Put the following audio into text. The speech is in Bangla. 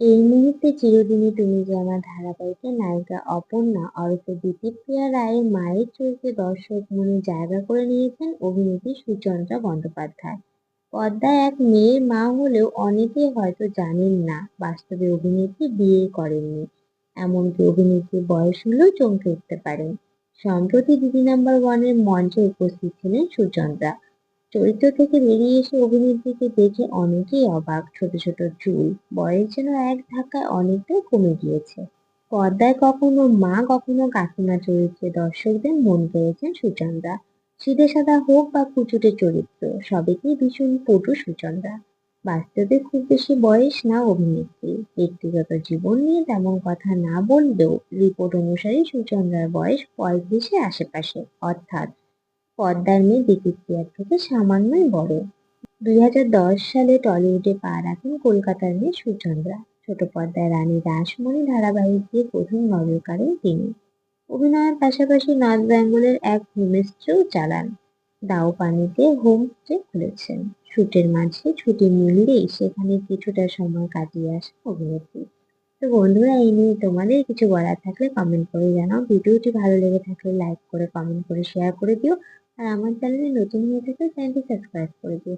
এই মুহূর্তে চিরদিনই তুমি যে আমার ধারাবাহিকের নায়িকা অপর্ণা ওরফে দিতিপ্রিয়া রায়ের মায়ের চরিত্রে দর্শক মনে জায়গা করে নিয়েছেন অভিনেত্রী সুচন্দ্রা বন্দ্যোপাধ্যায়। পর্দায় এক মেয়ের মা হলেও অনেকেই হয়তো জানেন না বাস্তবে অভিনেত্রী বিয়ে করেননি। এমনকি অভিনেত্রীর বয়স হলেও চমকে উঠতে পারেন। সম্প্রতি দিদি নাম্বার ওয়ানের মঞ্চে উপস্থিত ছিলেন সুচন্দ্রা। চরিত্র থেকে বেরিয়ে এসে অভিনেত্রীকে দেখে অনেকেই অবাক। ছোট ছোট চুল, বয়স যেন এক ধাক্কায় অনেকটাই কমে গিয়েছে। পর্দায় কখনো মা কখনো কাকিমা চরিত্রে দর্শকদের মন কেড়েছেন সুচন্দ্রা। সিধে সাদা হোক বা কুচুটে চরিত্র, সবেতেই ভীষণ পটু সুচন্দ্রা। বাস্তবে খুব বেশি বয়স না অভিনেত্রী। ব্যক্তিগত জীবন নিয়ে তেমন কথা না বললেও রিপোর্ট অনুসারে সুচন্দ্রার বয়স 35-এর আশেপাশে, অর্থাৎ পর্দার মেয়ে দিতিপ্রিয়ার থেকে সামান্যই বড়। 2010 সালে টলিউডে পা রাখেন কলকাতার মেয়ে সুচন্দ্রা। ছোট পর্দায় রানী রাসমণি ধারাবাহিক দিয়ে প্রথম নজর কাড়েন তিনি। অভিনয়ের পাশাপাশি নর্থ বেঙ্গলের এক হোমস্টেও চালান। দাউপানিতে হোমস্টে খুলেছেন। শুটের মাঝে ছুটি মিললেই সেখানে কিছুটা সময় কাটিয়ে আসেন অভিনেত্রী। তো বন্ধুরা, এই নিয়ে তোমাদের কিছু বলার থাকলে কমেন্ট করে জানাও। ভিডিওটি ভালো লেগে থাকলে লাইক করে কমেন্ট করে শেয়ার করে দিও। আর আমার চ্যানেলে নতুন হয়ে থাকলে চ্যানেলটি সাবস্ক্রাইব করে দিও।